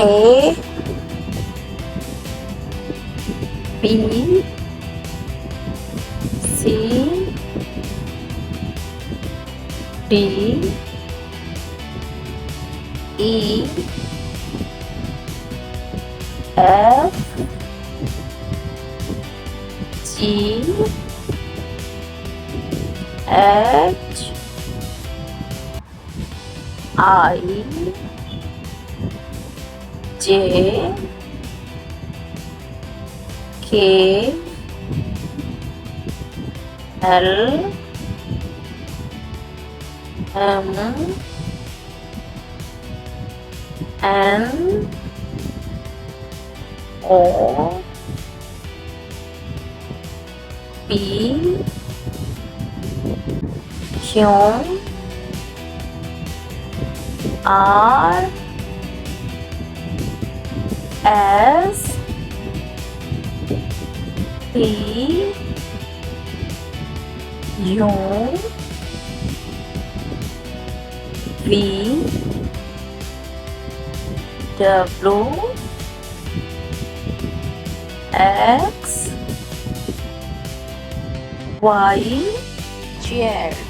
A B C D E F G H I J K L M N O P Q R S T U V W X Y Z